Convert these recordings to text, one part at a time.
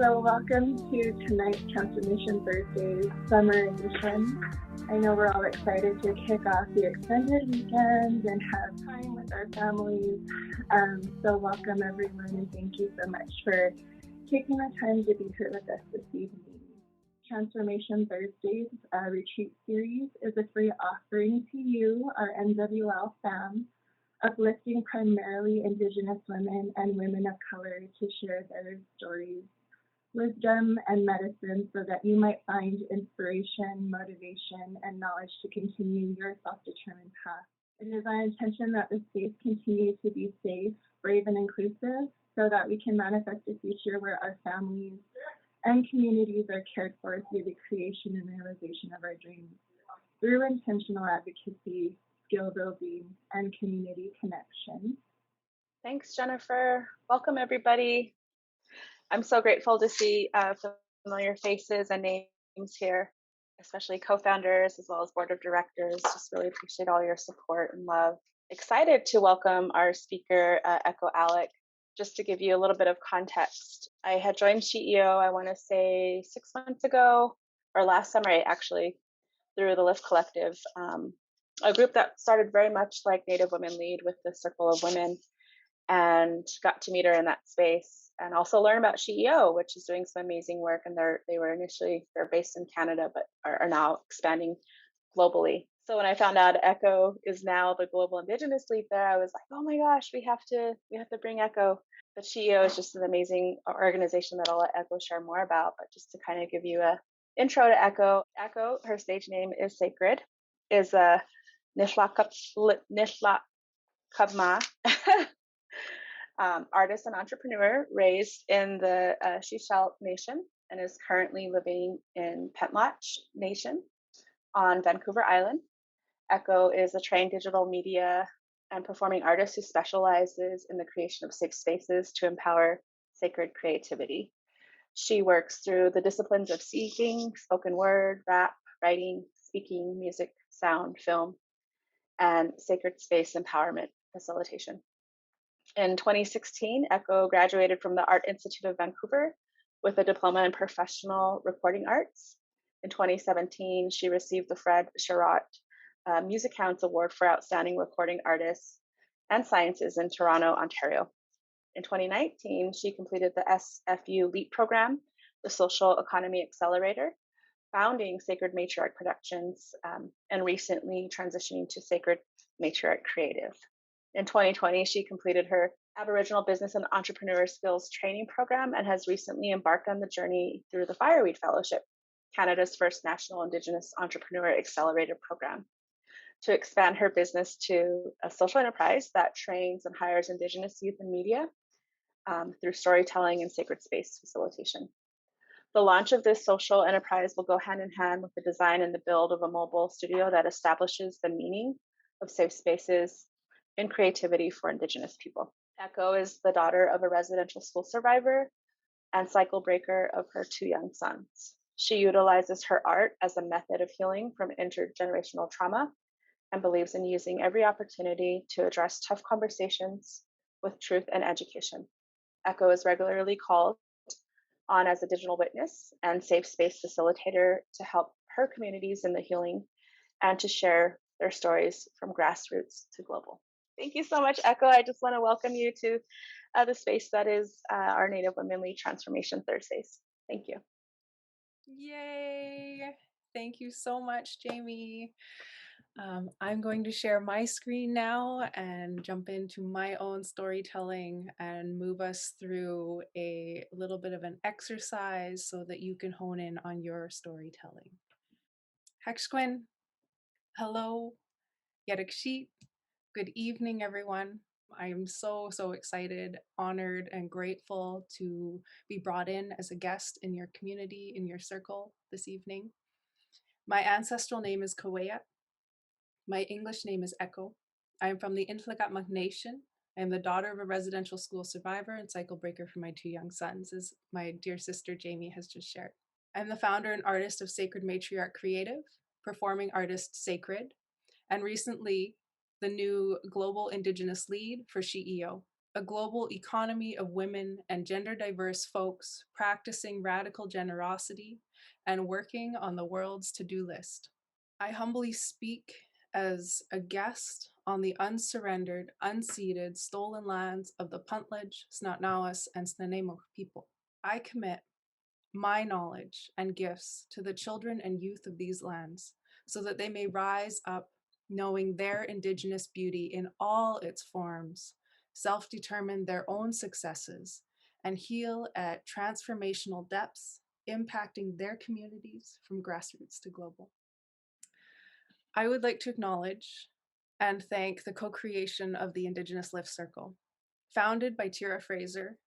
So welcome to tonight's Transformation Thursday Summer Edition. I know we're all excited to kick off the extended weekend and have time with our families. So welcome everyone, and thank you so much for taking the time to be here with us this evening. Transformation Thursdays retreat series is a free offering to you, our NWL fam, uplifting primarily Indigenous women and women of color to share their stories, wisdom, and medicine so that you might find inspiration, motivation, and knowledge to continue your self-determined path. It is our intention that the space continue to be safe, brave, and inclusive so that we can manifest a future where our families and communities are cared for through the creation and realization of our dreams, through intentional advocacy, skill building, and community connection. Thanks, Jennifer. Welcome, everybody. I'm so grateful to see familiar faces and names here, especially co-founders as well as board of directors. Just really appreciate all your support and love. Excited to welcome our speaker, Ecko Aleck. Just to give you a little bit of context, I had joined SheEO, I want to say 6 months ago, or last summer actually, through the Lift Collective, a group that started very much like Native Women Lead with the Circle of Women, and got to meet her in that space and also learn about SheEO, which is doing some amazing work. And they're based in Canada, but are now expanding globally. So when I found out Ecko is now the global Indigenous lead there, I was like, oh my gosh, we have to bring Ecko. But SheEO is just an amazing organization that I'll let Ecko share more about. But just to kind of give you a intro to Ecko. Ecko, her stage name is Sacred, is a Nlaka'pamux artist and entrepreneur raised in the Shishalh Nation and is currently living in Pentlatch Nation on Vancouver Island. Ecko is a trained digital media and performing artist who specializes in the creation of safe spaces to empower sacred creativity. She works through the disciplines of singing, spoken word, rap, writing, speaking, music, sound, film, and sacred space empowerment facilitation. In 2016, Ecko graduated from the Art Institute of Vancouver with a diploma in professional recording arts. In 2017, she received the Fred Sherratt Music Hounds Award for Outstanding Recording Artists and Sciences in Toronto, Ontario. In 2019, she completed the SFU LEAP program, the Social Economy Accelerator, founding Sacred Matriarch Productions, and recently transitioning to Sacred Matriarch Creative. In 2020, she completed her Aboriginal Business and Entrepreneur Skills Training Program and has recently embarked on the journey through the Fireweed Fellowship, Canada's first national Indigenous Entrepreneur Accelerator program, to expand her business to a social enterprise that trains and hires Indigenous youth in media through storytelling and sacred space facilitation. The launch of this social enterprise will go hand in hand with the design and the build of a mobile studio that establishes the meaning of safe spaces and creativity for Indigenous people. Ecko is the daughter of a residential school survivor and cycle breaker of her 2 young sons. She utilizes her art as a method of healing from intergenerational trauma and believes in using every opportunity to address tough conversations with truth and education. Ecko is regularly called on as a digital witness and safe space facilitator to help her communities in the healing and to share their stories from grassroots to global. Thank you so much, Ecko. I just want to welcome you to the space that is our Native Women Lead Transformation Thursdays. Thank you. Yay! Thank you so much, Jamie. I'm going to share my screen now and jump into my own storytelling and move us through a little bit of an exercise so that you can hone in on your storytelling. Hexquin, hello, Yadakshit. Good evening, everyone. I am so excited, honored, and grateful to be brought in as a guest in your community, in your circle this evening. My ancestral name is Kaweya. My English name is Ecko. I am from the Nlaka'pamux Nation. I am the daughter of a residential school survivor and cycle breaker for my 2 young sons, as my dear sister Jamie has just shared. I'm the founder and artist of Sacred Matriarch Creative, performing artist Sacred, and recently the new global Indigenous lead for SheEO, a global economy of women and gender diverse folks practicing radical generosity and working on the world's to-do list. I humbly speak as a guest on the unsurrendered, unceded, stolen lands of the Pentlatch, Nlaka'pamux, and Nlaka'pamux people. I commit my knowledge and gifts to the children and youth of these lands so that they may rise up knowing their Indigenous beauty in all its forms, self-determine their own successes, and heal at transformational depths, impacting their communities from grassroots to global. I would like to acknowledge and thank the co-creation of the Indigenous Lift Circle, founded by Tira Fraser,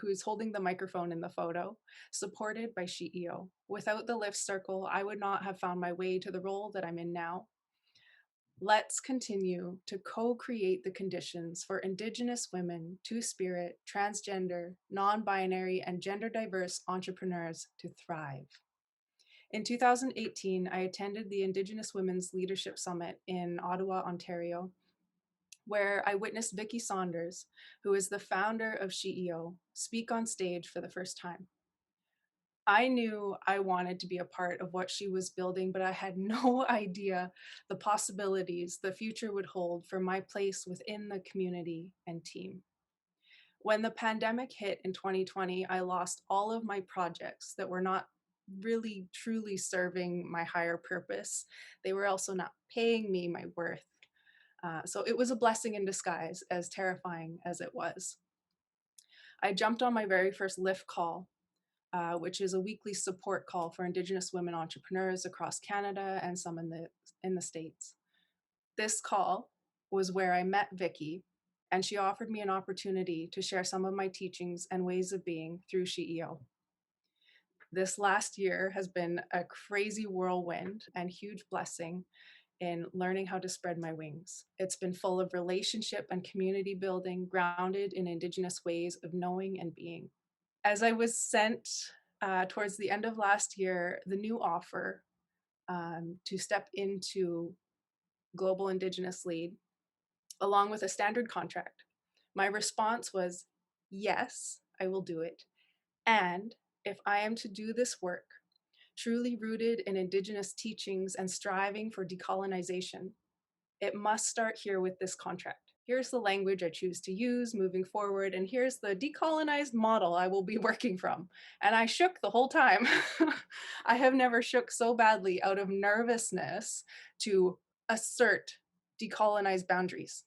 who's holding the microphone in the photo, supported by SheEO. Without the Lift Circle, I would not have found my way to the role that I'm in now. Let's continue to co-create the conditions for Indigenous women, Two-Spirit, transgender, non-binary, and gender diverse entrepreneurs to thrive. In 2018, I attended the Indigenous Women's Leadership Summit in Ottawa, Ontario, where I witnessed Vicki Saunders, who is the founder of SheEO, speak on stage for the first time. I knew I wanted to be a part of what she was building, but I had no idea the possibilities the future would hold for my place within the community and team. When the pandemic hit in 2020, I lost all of my projects that were not really truly serving my higher purpose. They were also not paying me my worth. So it was a blessing in disguise, as terrifying as it was. I jumped on my very first Lift call, which is a weekly support call for Indigenous women entrepreneurs across Canada and some in the States. This call was where I met Vicki, and she offered me an opportunity to share some of my teachings and ways of being through SheEO. This last year has been a crazy whirlwind and huge blessing in learning how to spread my wings. It's been full of relationship and community building, grounded in Indigenous ways of knowing and being. As I was sent towards the end of last year, the new offer to step into Global Indigenous Lead, along with a standard contract, my response was, yes, I will do it. And if I am to do this work, truly rooted in Indigenous teachings and striving for decolonization, it must start here with this contract. Here's the language I choose to use moving forward, and here's the decolonized model I will be working from. And I shook the whole time. I have never shook so badly out of nervousness to assert decolonized boundaries.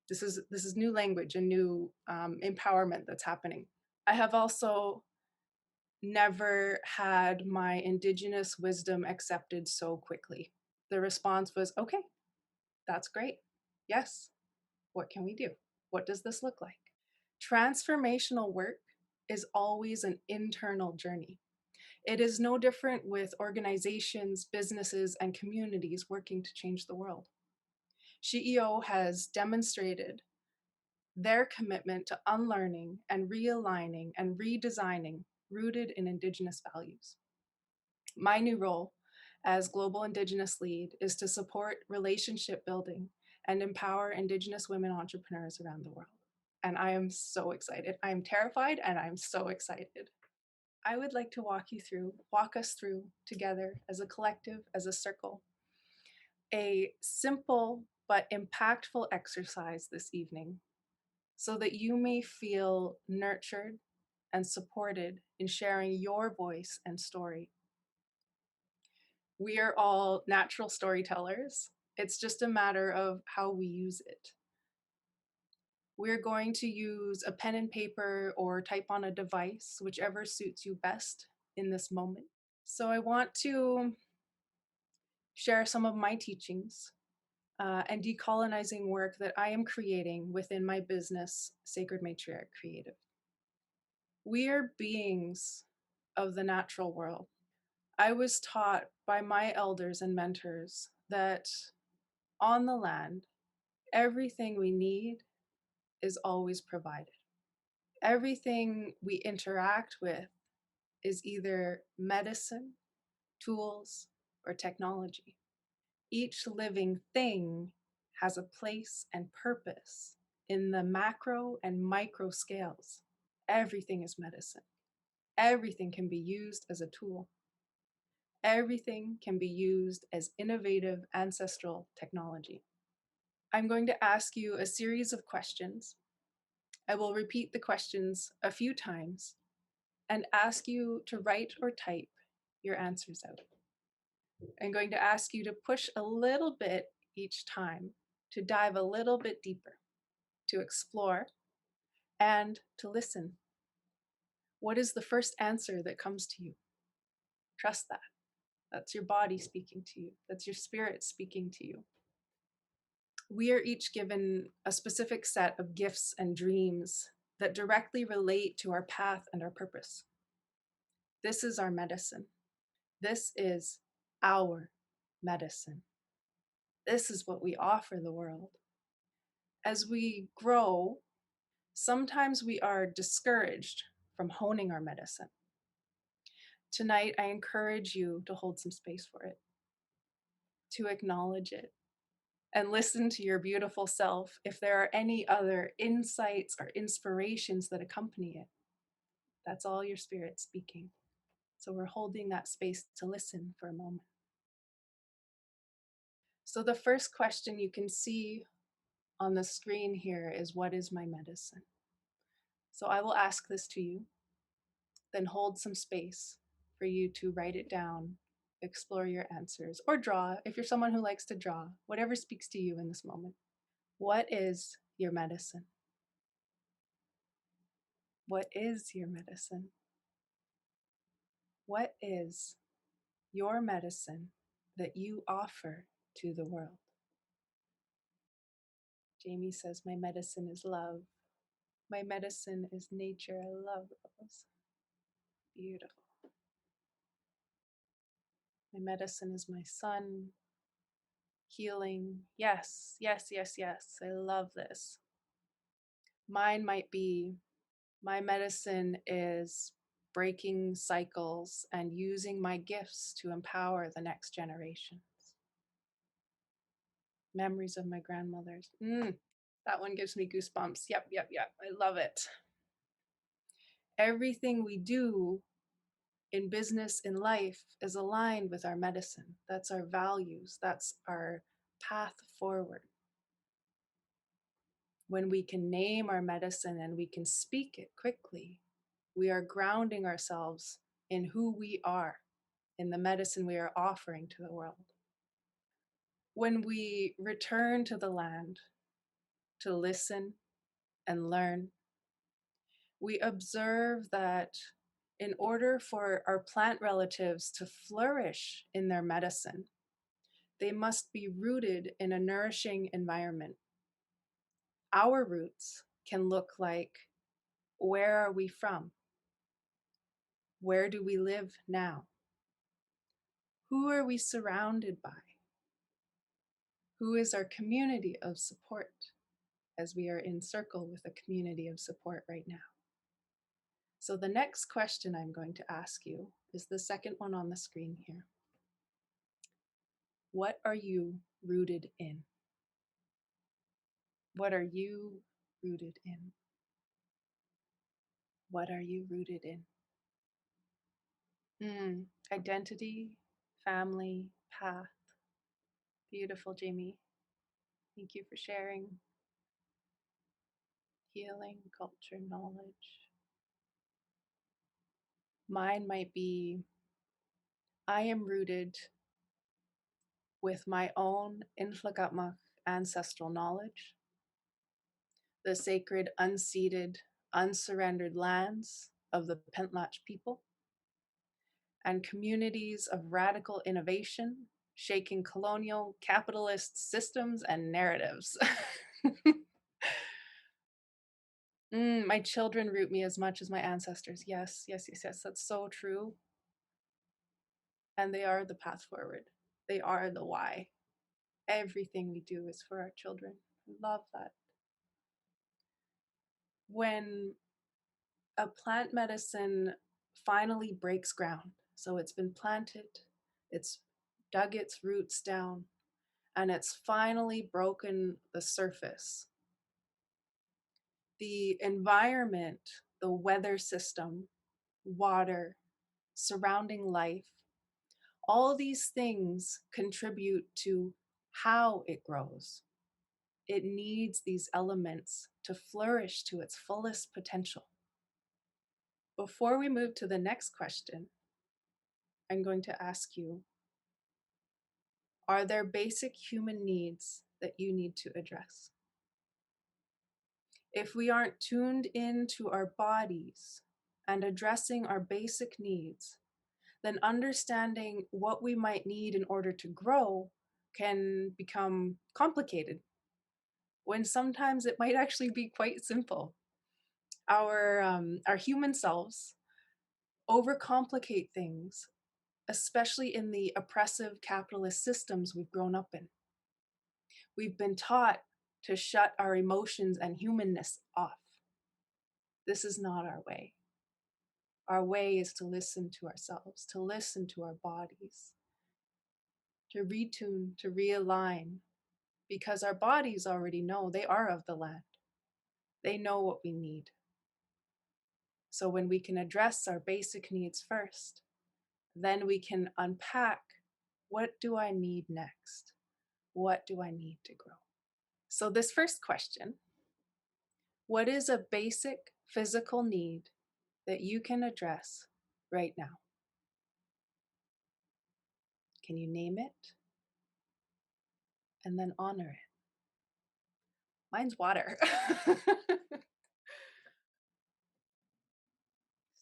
This is new language and new empowerment that's happening. I have also never had my Indigenous wisdom accepted so quickly. The response was, okay, that's great. Yes. What can we do? What does this look like? Transformational work is always an internal journey. It is no different with organizations, businesses, and communities working to change the world. SheEO has demonstrated their commitment to unlearning and realigning and redesigning rooted in Indigenous values. My new role as Global Indigenous Lead is to support relationship building and empower Indigenous women entrepreneurs around the world. And I am so excited. I am terrified and I'm so excited. I would like to walk us through together as a collective, as a circle, a simple but impactful exercise this evening so that you may feel nurtured and supported in sharing your voice and story. We are all natural storytellers. It's just a matter of how we use it. We're going to use a pen and paper or type on a device, whichever suits you best in this moment. So I want to share some of my teachings and decolonizing work that I am creating within my business, Sacred Matriarch Creative. We are beings of the natural world. I was taught by my elders and mentors that on the land, everything we need is always provided. Everything we interact with is either medicine, tools, or technology. Each living thing has a place and purpose in the macro and micro scales, everything is medicine. Everything can be used as a tool. Everything can be used as innovative ancestral technology. I'm going to ask you a series of questions. I will repeat the questions a few times and ask you to write or type your answers out. I'm going to ask you to push a little bit each time, to dive a little bit deeper, to explore, and to listen. What is the first answer that comes to you? Trust that. That's your body speaking to you. That's your spirit speaking to you. We are each given a specific set of gifts and dreams that directly relate to our path and our purpose. This is our medicine. This is our medicine. This is what we offer the world. As we grow, sometimes we are discouraged from honing our medicine. Tonight, I encourage you to hold some space for it, to acknowledge it, and listen to your beautiful self if there are any other insights or inspirations that accompany it. That's all your spirit speaking. So we're holding that space to listen for a moment. So the first question you can see on the screen here is, what is my medicine? So I will ask this to you, then hold some space for you to write it down, explore your answers, or draw if you're someone who likes to draw, whatever speaks to you in this moment. What is your medicine? What is your medicine? What is your medicine that you offer to the world? Jamie says, my medicine is love. My medicine is nature. I love those. Beautiful. My medicine is my son. Healing. Yes, yes, yes, yes. I love this. Mine might be, my medicine is breaking cycles and using my gifts to empower the next generations. Memories of my grandmothers. That one gives me goosebumps. Yep. I love it. Everything we do in business, in life, is aligned with our medicine. That's our values. That's our path forward. When we can name our medicine and we can speak it quickly, we are grounding ourselves in who we are, in the medicine we are offering to the world. When we return to the land to listen and learn, we observe that in order for our plant relatives to flourish in their medicine, they must be rooted in a nourishing environment. Our roots can look like, where are we from? Where do we live now? Who are we surrounded by? Who is our community of support, as we are in circle with a community of support right now? So the next question I'm going to ask you is the second one on the screen here. What are you rooted in? What are you rooted in? What are you rooted in? Identity, family, path. Beautiful, Jamie. Thank you for sharing. Healing, culture, knowledge. Mine might be, I am rooted with my own Nlaka'pamux ancestral knowledge, the sacred, unceded, unsurrendered lands of the Pentlatch people, and communities of radical innovation, shaking colonial capitalist systems and narratives. My children root me as much as my ancestors. Yes, that's so true. And they are the path forward. They are the why. Everything we do is for our children. I love that. When a plant medicine finally breaks ground, so it's been planted, it's dug its roots down, and it's finally broken the surface, The environment, the weather system, water, surrounding life, all these things contribute to how it grows. It needs these elements to flourish to its fullest potential. Before we move to the next question, I'm going to ask you, are there basic human needs that you need to address? If we aren't tuned into our bodies and addressing our basic needs, then understanding what we might need in order to grow can become complicated, when sometimes it might actually be quite simple. Our human selves overcomplicate things, especially in the oppressive capitalist systems we've grown up in. We've been taught to shut our emotions and humanness off. This is not our way. Our way is to listen to ourselves, to listen to our bodies, to retune, to realign, because our bodies already know they are of the land. They know what we need. So when we can address our basic needs first, then we can unpack, what do I need next? What do I need to grow? So this first question, what is a basic physical need that you can address right now? Can you name it? And then honor it. Mine's water.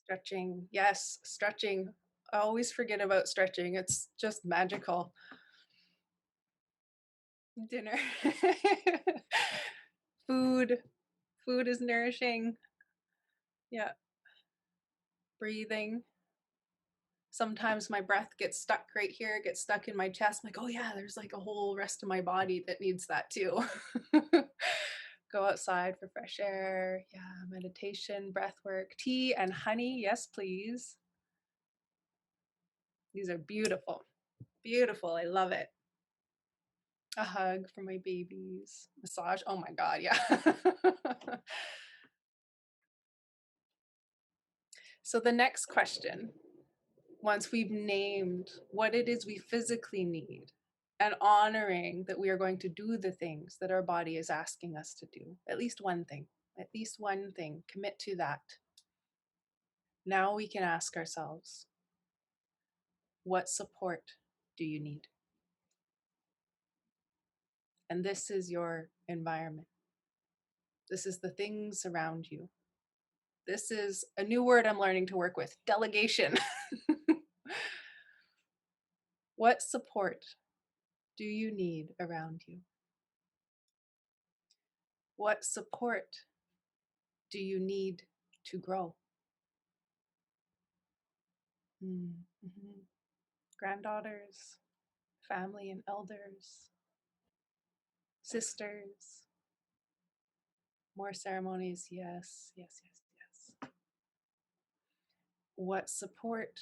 Stretching. Yes, stretching. I always forget about stretching. It's just magical. Dinner. Food. Food is nourishing. Yeah. Breathing. Sometimes my breath gets stuck right here, gets stuck in my chest. I'm like, oh yeah, there's like a whole rest of my body that needs that too. Go outside for fresh air. Yeah, meditation, breath work, tea and honey. Yes, please. These are beautiful. Beautiful. I love it. A hug for my babies. Massage. Oh my God, yeah. So the next question, once we've named what it is we physically need and honoring that we are going to do the things that our body is asking us to do, at least one thing, commit to that. Now we can ask ourselves, what support do you need? And this is your environment. This is the things around you. This is a new word I'm learning to work with, delegation. What support do you need around you? What support do you need to grow? Mm-hmm. Granddaughters, family and elders, sisters, more ceremonies. Yes, yes, yes, yes. What support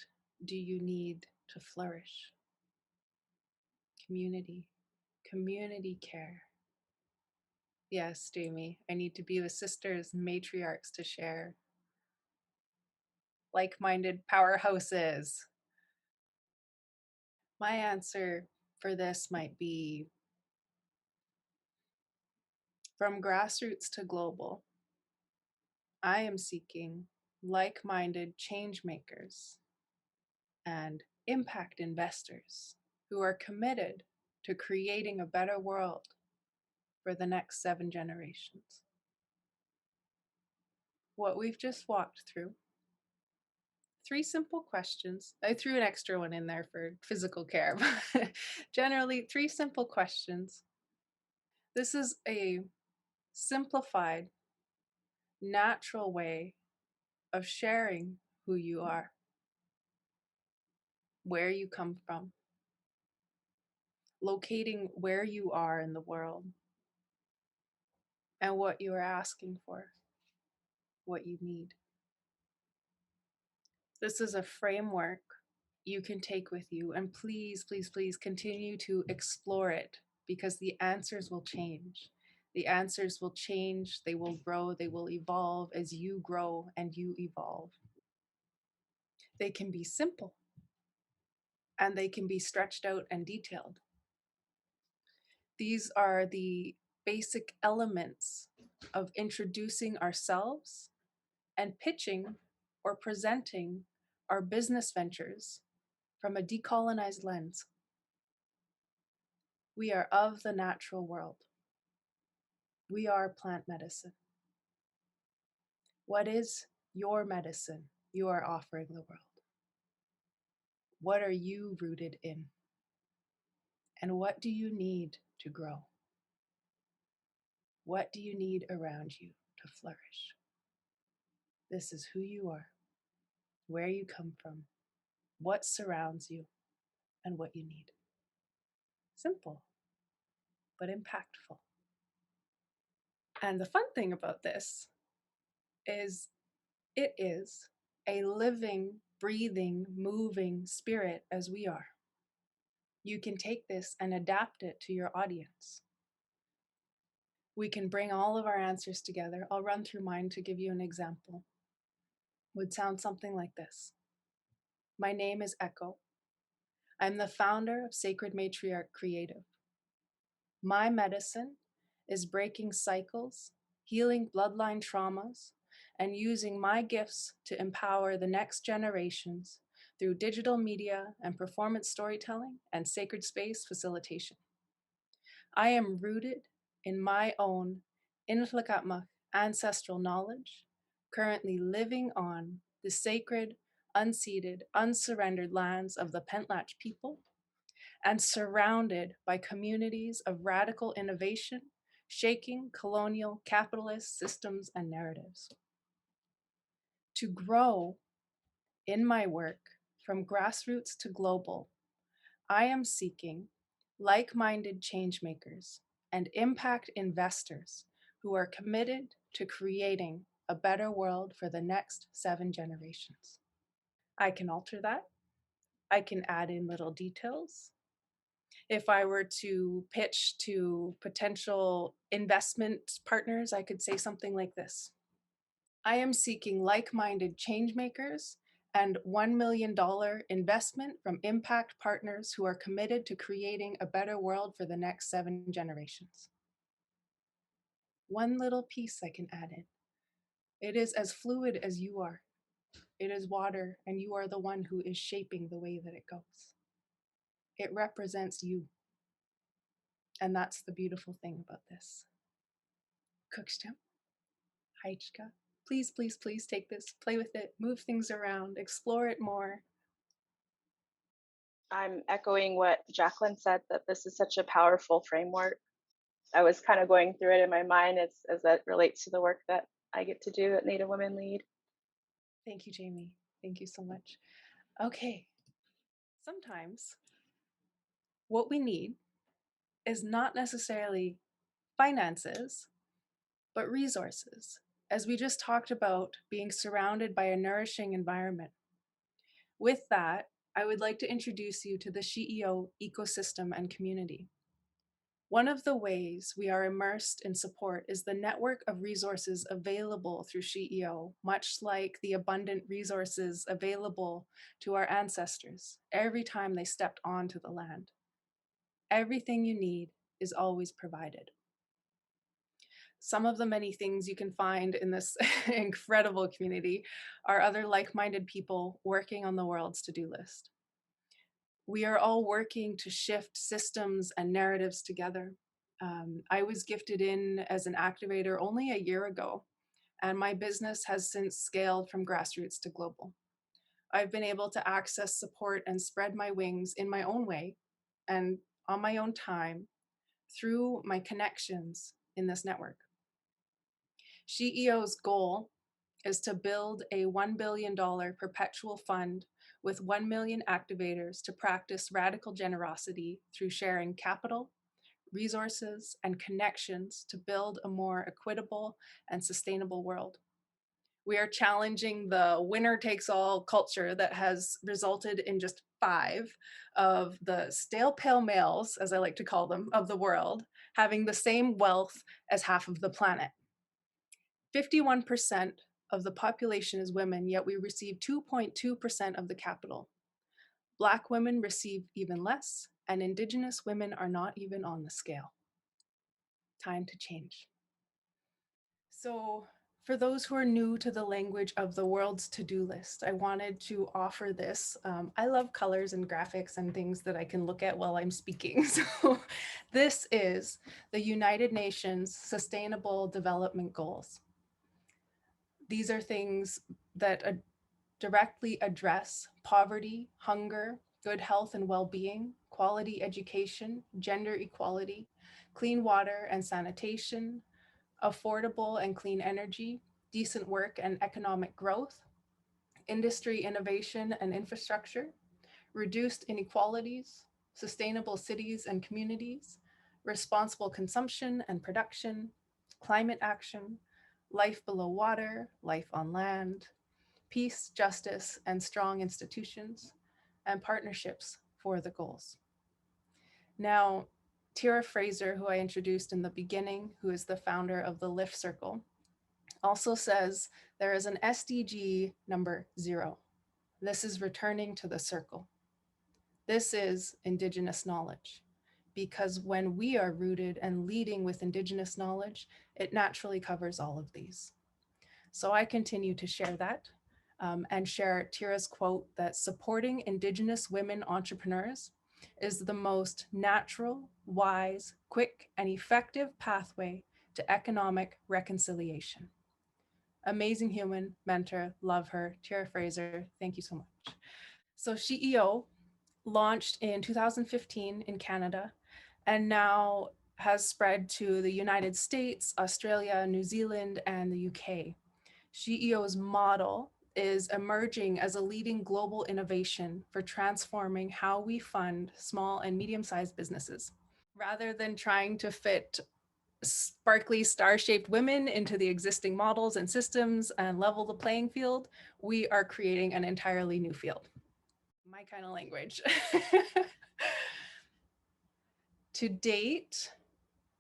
do you need to flourish? Community, community care. Yes, Jamie, I need to be with sisters, matriarchs to share. Like-minded powerhouses. My answer for this might be, from grassroots to global, I am seeking like-minded change makers and impact investors who are committed to creating a better world for the next 7 generations. What we've just walked through, 3 simple questions. I threw an extra one in there for physical care, but generally 3 simple questions. This is a simplified, natural way of sharing who you are, where you come from, locating where you are in the world, and what you are asking for, what you need. This is a framework you can take with you, and please, please, please continue to explore it, because the answers will change. The answers will change, they will grow, they will evolve as you grow and you evolve. They can be simple and they can be stretched out and detailed. These are the basic elements of introducing ourselves and pitching or presenting our business ventures from a decolonized lens. We are of the natural world. We are plant medicine. What is your medicine you are offering the world? What are you rooted in? And what do you need to grow? What do you need around you to flourish? This is who you are, where you come from, what surrounds you, and what you need. Simple, but impactful. And the fun thing about this is it is a living, breathing, moving spirit as we are. You can take this and adapt it to your audience. We can bring all of our answers together. I'll run through mine to give you an example. Would sound something like this. My name is Ecko. I'm the founder of Sacred Matriarch Creative. My medicine is breaking cycles, healing bloodline traumas, and using my gifts to empower the next generations through digital media and performance storytelling and sacred space facilitation. I am rooted in my own Nlaka'pamux ancestral knowledge, currently living on the sacred, unceded, unsurrendered lands of the Pentlatch people, and surrounded by communities of radical innovation, shaking colonial capitalist systems and narratives. To grow in my work from grassroots to global, I am seeking like-minded changemakers and impact investors who are committed to creating a better world for the next 7 generations. I can alter that. I can add in little details. If I were to pitch to potential investment partners, I could say something like this. I am seeking like-minded changemakers and $1 million investment from impact partners who are committed to creating a better world for the next 7 generations. One little piece I can add in. It is as fluid as you are. It is water, and you are the one who is shaping the way that it goes. It represents you. And that's the beautiful thing about this. Kukstem, Haichka. Please, please, please take this, play with it, move things around, explore it more. I'm echoing what Jacqueline said, that this is such a powerful framework. I was kind of going through it in my mind as that relates to the work that I get to do at Native Women Lead. Thank you, Jamie. Thank you so much. Okay. Sometimes what we need is not necessarily finances, but resources, as we just talked about being surrounded by a nourishing environment. With that, I would like to introduce you to the SheEO ecosystem and community. One of the ways we are immersed in support is the network of resources available through SheEO, much like the abundant resources available to our ancestors every time they stepped onto the land. Everything you need is always provided. Some of the many things you can find in this incredible community are other like-minded people working on the world's to-do list. We are all working to shift systems and narratives together. I was gifted in as an activator only a year ago, and my business has since scaled from grassroots to global. I've been able to access support and spread my wings in my own way and on my own time through my connections in this network. SheEO's goal is to build a $1 billion perpetual fund with 1 million activators to practice radical generosity through sharing capital, resources, and connections to build a more equitable and sustainable world. We are challenging the winner-takes-all culture that has resulted in just 5 of the stale pale males, as I like to call them, of the world, having the same wealth as half of the planet. 51% of the population is women, yet we receive 2.2% of the capital. Black women receive even less, and Indigenous women are not even on the scale. Time to change. So, for those who are new to the language of the world's to-do list, I wanted to offer this. I love colors and graphics and things that I can look at while I'm speaking. So this is the United Nations Sustainable Development Goals. These are things that directly address poverty, hunger, good health and well-being, quality education, gender equality, clean water and sanitation, affordable and clean energy, decent work and economic growth, industry innovation and infrastructure, reduced inequalities, sustainable cities and communities, responsible consumption and production, climate action, life below water, life on land, peace, justice, and strong institutions, and partnerships for the goals. Now, Tara Fraser, who I introduced in the beginning, who is the founder of the Lift Circle, also says there is an SDG number 0. This is returning to the circle. This is Indigenous knowledge, because when we are rooted and leading with Indigenous knowledge, it naturally covers all of these. So I continue to share that and share Tira's quote that supporting Indigenous women entrepreneurs is the most natural, wise, quick, and effective pathway to economic reconciliation. Amazing human, mentor, love her, Tara Fraser, thank you so much. So SheEO launched in 2015 in Canada and now has spread to the United States, Australia, New Zealand, and the UK. SheEO's model is emerging as a leading global innovation for transforming how we fund small and medium-sized businesses. Rather than trying to fit sparkly star-shaped women into the existing models and systems and level the playing field, we are creating an entirely new field. My kind of language. To date,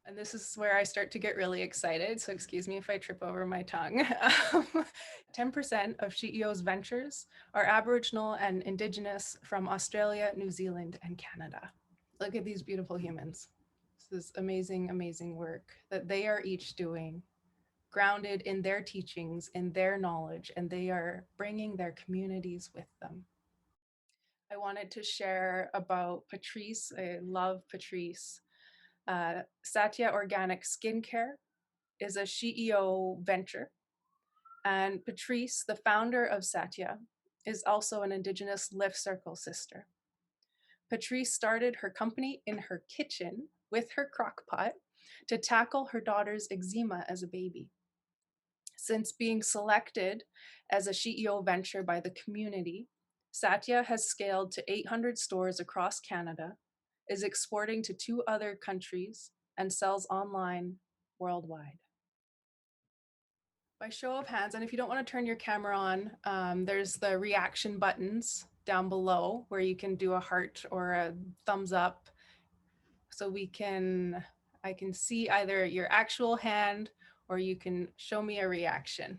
and this is where I start to get really excited, so excuse me if I trip over my tongue. 10% of SheEO's ventures are Aboriginal and Indigenous from Australia, New Zealand, and Canada. Look at these beautiful humans. This is amazing, amazing work that they are each doing, grounded in their teachings, in their knowledge, and they are bringing their communities with them. I wanted to share about Patrice. I love Patrice. Satya Organic Skincare is a SheEO venture. And Patrice, the founder of Satya, is also an Indigenous Lift Circle sister. Patrice started her company in her kitchen with her crock pot to tackle her daughter's eczema as a baby. Since being selected as a SheEO venture by the community, Satya has scaled to 800 stores across Canada, is exporting to 2 other countries, and sells online worldwide. By show of hands, and if you don't want to turn your camera on, there's the reaction buttons down below where you can do a heart or a thumbs up. So I can see either your actual hand or you can show me a reaction.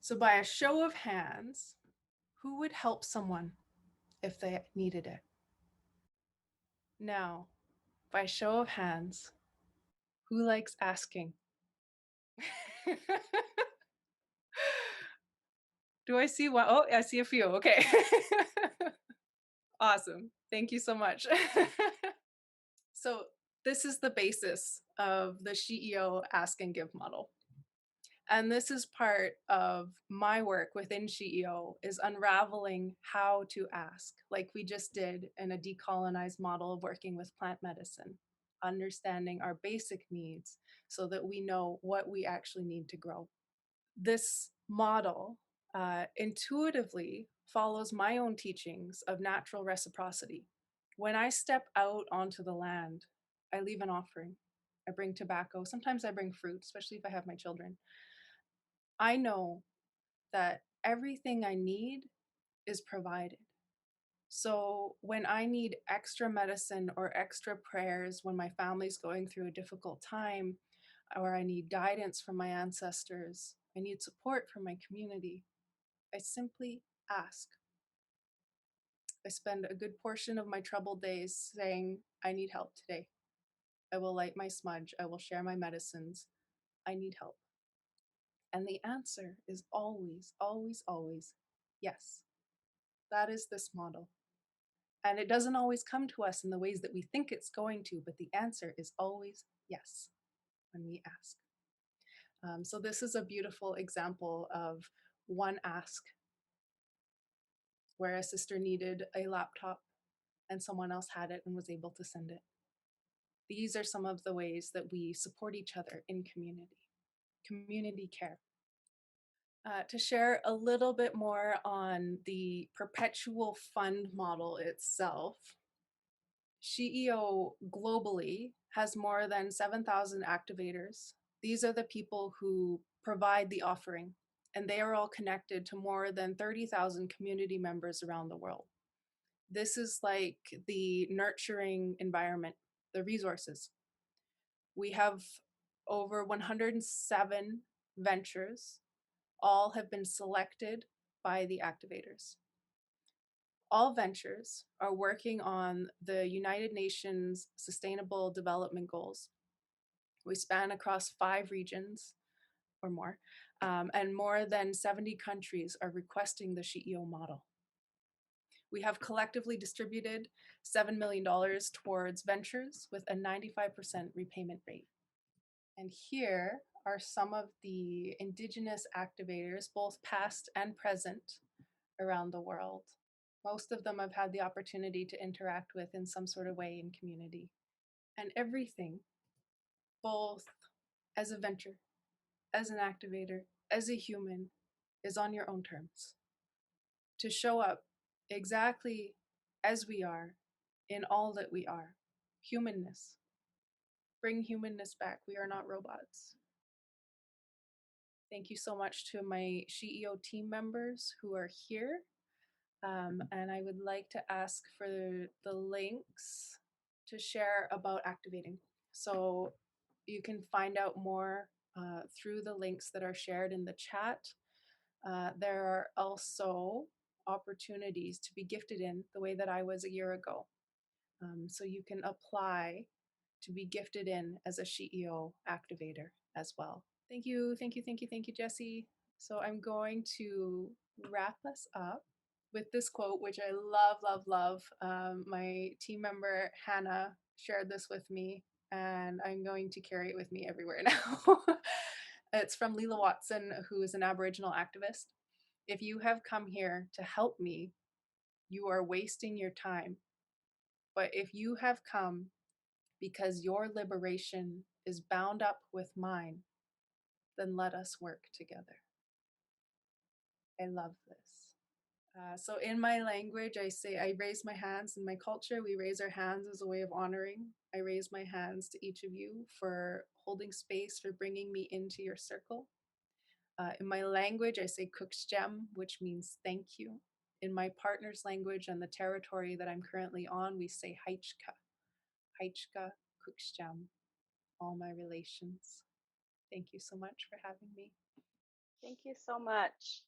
So by a show of hands, who would help someone if they needed it? Now, by show of hands, who likes asking? Do I see one? Oh, I see a few. Okay. Awesome. Thank you so much. So this is the basis of the SheEO Ask and Give model. And this is part of my work within SheEO, is unraveling how to ask, like we just did in a decolonized model of working with plant medicine, understanding our basic needs so that we know what we actually need to grow. This model intuitively follows my own teachings of natural reciprocity. When I step out onto the land, I leave an offering. I bring tobacco. Sometimes I bring fruit, especially if I have my children. I know that everything I need is provided. So when I need extra medicine or extra prayers when my family's going through a difficult time, or I need guidance from my ancestors, I need support from my community, I simply ask. I spend a good portion of my troubled days saying, I need help today. I will light my smudge. I will share my medicines. I need help. And the answer is always, always, always yes. That is this model. And it doesn't always come to us in the ways that we think it's going to, but the answer is always yes when we ask. So this is a beautiful example of one ask where a sister needed a laptop and someone else had it and was able to send it. These are some of the ways that we support each other in community care. To share a little bit more on the perpetual fund model itself, SheEO globally has more than 7,000 activators. These are the people who provide the offering, and they are all connected to more than 30,000 community members around the world. This is like the nurturing environment, the resources. We have over 107 ventures. All have been selected by the activators. All ventures are working on the United Nations Sustainable Development Goals. We span across 5 regions or more, and more than 70 countries are requesting the SheEO model. We have collectively distributed $7 million towards ventures with a 95% repayment rate. And here are some of the Indigenous activators, both past and present, around the world. Most of them I've had the opportunity to interact with in some sort of way in community. And everything, both as a venture, as an activator, as a human, is on your own terms. To show up exactly as we are in all that we are. Humanness. Bring humanness back. We are not robots. Thank you so much to my SheEO team members who are here. And I would like to ask for the links to share about activating. So you can find out more through the links that are shared in the chat. There are also opportunities to be gifted in the way that I was a year ago. So you can apply to be gifted in as a SheEO activator as well. Thank you, thank you, thank you, thank you, Jessie. So I'm going to wrap us up with this quote, which I love, love, love. My team member, Hannah, shared this with me, and I'm going to carry it with me everywhere now. It's from Leela Watson, who is an Aboriginal activist. If you have come here to help me, you are wasting your time. But if you have come because your liberation is bound up with mine, then let us work together. I love this. So in my language, I say, I raise my hands. In my culture, we raise our hands as a way of honoring. I raise my hands to each of you for holding space, for bringing me into your circle. In my language, I say kuksjem, which means thank you. In my partner's language and the territory that I'm currently on, we say haichka. Haichka, kuksjem, all my relations. Thank you so much for having me. Thank you so much.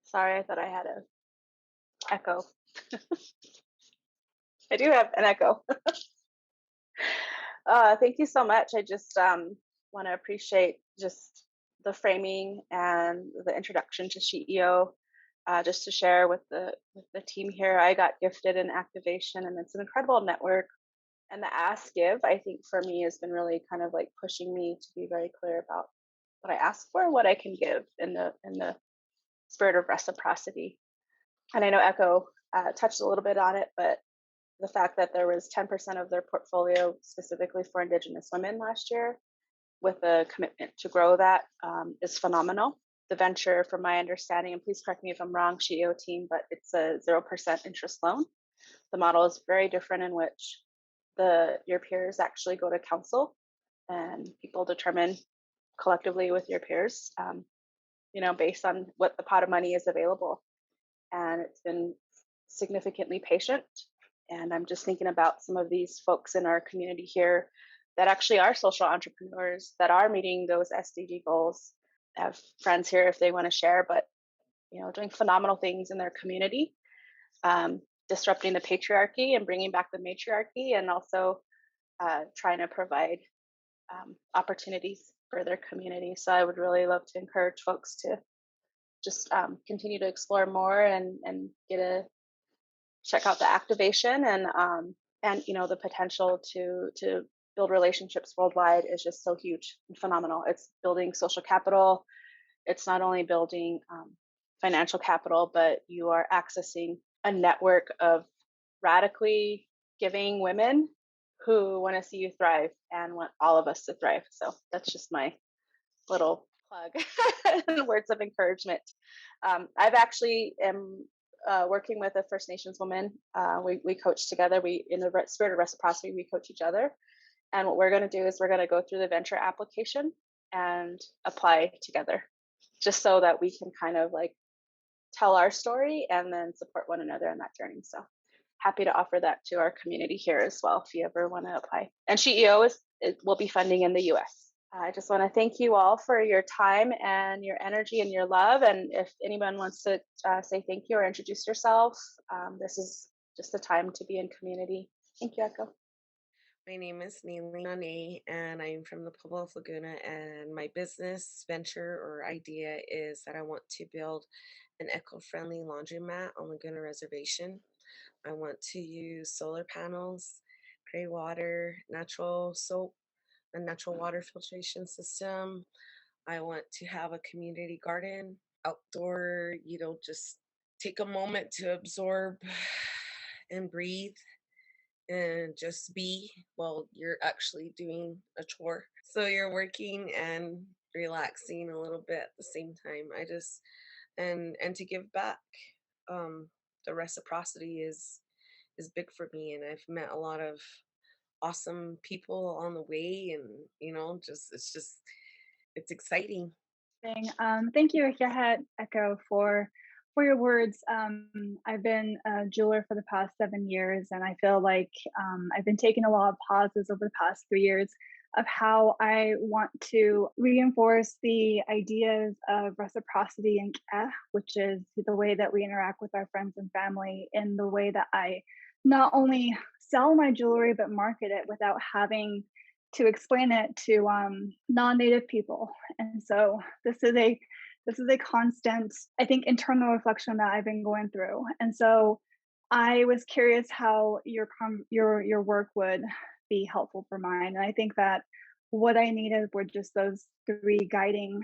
Sorry, I thought I had an echo. I do have an echo. Thank you so much. I just want to appreciate just the framing and the introduction to SheEO. Just to share with the team here, I got gifted in activation, and it's an incredible network. And the ask give, I think for me has been really kind of like pushing me to be very clear about what I ask for, what I can give in the spirit of reciprocity. And I know Ecko touched a little bit on it, but the fact that there was 10% of their portfolio specifically for Indigenous women last year, with a commitment to grow that, is phenomenal. The venture, from my understanding, and please correct me if I'm wrong, SheEO team, but it's a 0% interest loan. The model is very different, in which your peers actually go to council and people determine collectively with your peers, based on what the pot of money is available. And it's been significantly patient. And I'm just thinking about some of these folks in our community here that actually are social entrepreneurs that are meeting those SDG goals. I have friends here if they want to share, but doing phenomenal things in their community, disrupting the patriarchy and bringing back the matriarchy, and also trying to provide opportunities for their community. So I would really love to encourage folks to just continue to explore more and check out the activation, and the potential to build relationships worldwide is just so huge and phenomenal. It's building social capital. It's not only building financial capital, but you are accessing a network of radically giving women who want to see you thrive and want all of us to thrive. So that's just my little plug and words of encouragement. I've actually am working with a First Nations woman. We coach together. We, in the spirit of reciprocity, we coach each other. And what we're going to do is we're going to go through the venture application and apply together, just so that we can kind of like tell our story and then support one another in that journey. So happy to offer that to our community here as well, if you ever want to apply. And SheEO will be funding in the US. I just want to thank you all for your time and your energy and your love. And if anyone wants to say thank you or introduce yourself, this is just a time to be in community. Thank you, Ecko. My name is Nlaka'pamux, and I'm from the Pueblo of Laguna, and my business venture or idea is that I want to build an eco-friendly laundromat on Laguna Reservation. I want to use solar panels, gray water, natural soap, a natural water filtration system. I want to have a community garden, outdoor, just take a moment to absorb and breathe and just be while you're actually doing a chore. So you're working and relaxing a little bit at the same time. And to give back. The reciprocity is big for me, and I've met a lot of awesome people on the way, and it's exciting. Thank you, Ecko, for your words. I've been a jeweler for the past 7 years, and I feel like I've been taking a lot of pauses over the past 3 years of how I want to reinforce the ideas of reciprocity and care, which is the way that we interact with our friends and family, in the way that I not only sell my jewelry but market it without having to explain it to non-native people. And so this is a constant, I think, internal reflection that I've been going through. And so I was curious how your work would be helpful for mine. And I think that what I needed were just those 3 guiding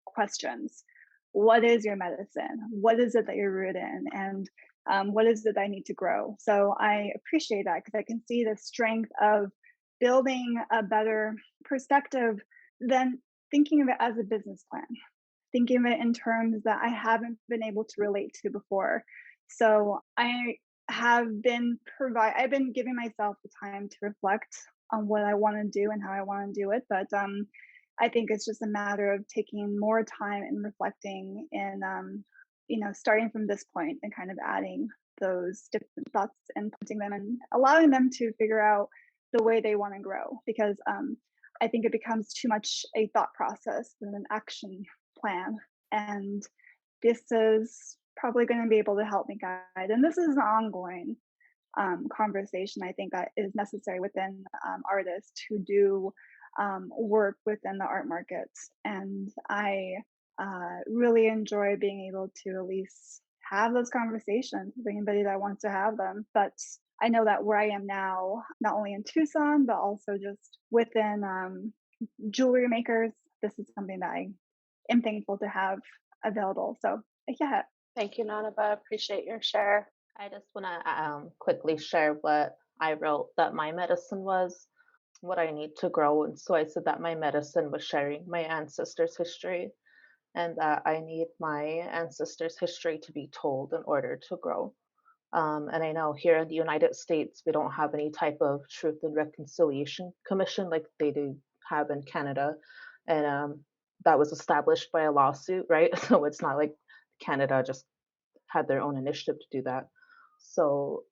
questions. What is your medicine? What is it that you're rooted in? And what is it that I need to grow? So I appreciate that, because I can see the strength of building a better perspective than thinking of it as a business plan, thinking of it in terms that I haven't been able to relate to before. So I've been giving myself the time to reflect on what I want to do and how I want to do it. But I think it's just a matter of taking more time and reflecting, and starting from this point and kind of adding those different thoughts and putting them and allowing them to figure out the way they want to grow. Because I think it becomes too much a thought process than an action plan. And this is probably going to be able to help me guide. And this is an ongoing conversation, I think, that is necessary within artists who do work within the art markets. And I really enjoy being able to at least have those conversations with anybody that wants to have them. But I know that where I am now, not only in Tucson, but also just within jewelry makers, this is something that I am thankful to have available. So yeah. Thank you, Nanaba. Appreciate your share. I just want to quickly share what I wrote that my medicine was, what I need to grow. And so I said that my medicine was sharing my ancestors' history, and that I need my ancestors' history to be told in order to grow. And I know here in the United States, we don't have any type of Truth and Reconciliation Commission like they do have in Canada. And that was established by a lawsuit, right? So it's not like Canada just had their own initiative to do that. So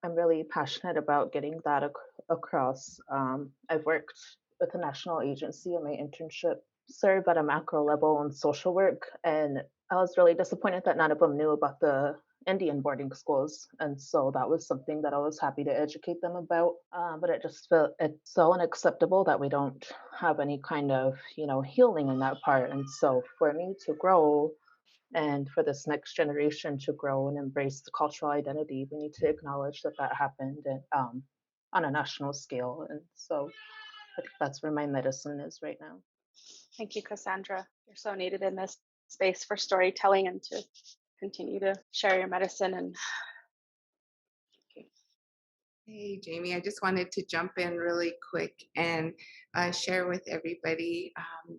I'm really passionate about getting that across. I've worked with a national agency in my internship, serve at a macro level on social work, and I was really disappointed that none of them knew about the Indian boarding schools, and so that was something that I was happy to educate them about. But it just felt it's so unacceptable that we don't have any kind of healing in that part, and so for me to grow and for this next generation to grow and embrace the cultural identity, we need to acknowledge that that happened and, on a national scale. And so I think that's where my medicine is right now. Thank you, Cassandra. You're so needed in this space for storytelling and to continue to share your medicine. And Hey, Jamie, I just wanted to jump in really quick and share with everybody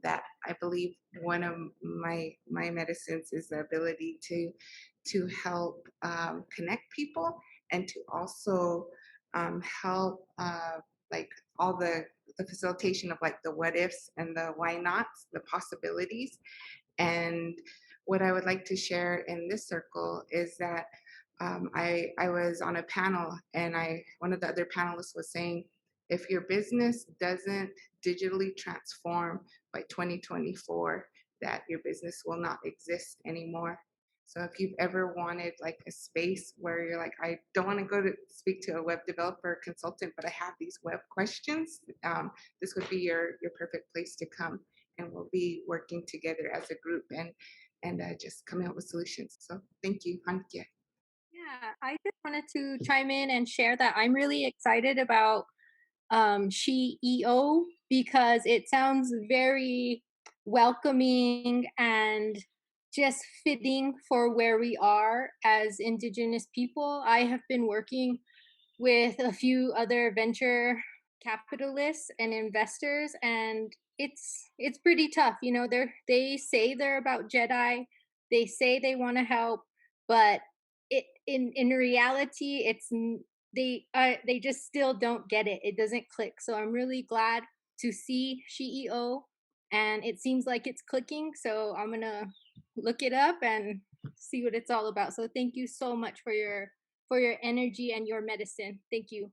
that I believe one of my medicines is the ability to help connect people and to also help like all the facilitation of like the what ifs and the why nots, the possibilities. And what I would like to share in this circle is that I was on a panel and one of the other panelists was saying, if your business doesn't digitally transform by 2024, that your business will not exist anymore. So if you've ever wanted like a space where you're like, I don't want to go to speak to a web developer or consultant, but I have these web questions, this would be your perfect place to come. And we'll be working together as a group and just coming up with solutions. So thank you, Hankia. Yeah, I just wanted to chime in and share that I'm really excited about SheEO because it sounds very welcoming and just fitting for where we are as Indigenous people. I have been working with a few other venture capitalists and investors, and it's pretty tough. They say they're about Jedi, they say they want to help, but in reality they just still don't get it. It doesn't click. So I'm really glad to see SheEO, and it seems like it's clicking. So I'm gonna look it up and see what it's all about. So thank you so much for your energy and your medicine. Thank you.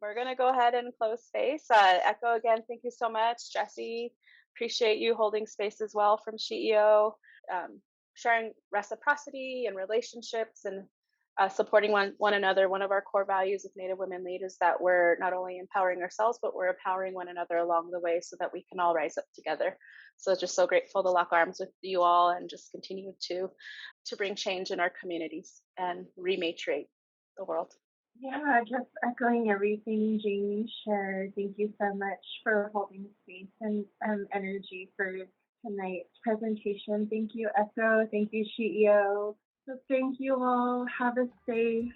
we're going to go ahead and close space. Ecko, again, thank you so much. Jesse, appreciate you holding space as well from SheEO, sharing reciprocity and relationships and supporting one another. One of our core values of Native Women Lead is that we're not only empowering ourselves, but we're empowering one another along the way so that we can all rise up together. So just so grateful to lock arms with you all and just continue to bring change in our communities and rematriate the world. Yeah, just echoing everything Jamie shared. Thank you so much for holding space and energy for tonight's presentation. Thank you, Ecko. Thank you, SheEO. So thank you all. Have a safe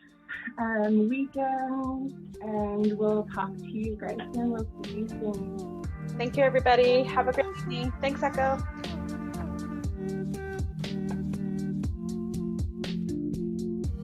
weekend, and we'll talk to you guys soon. We'll see you soon. Thank you, everybody. Have a great evening. Thanks, Ecko.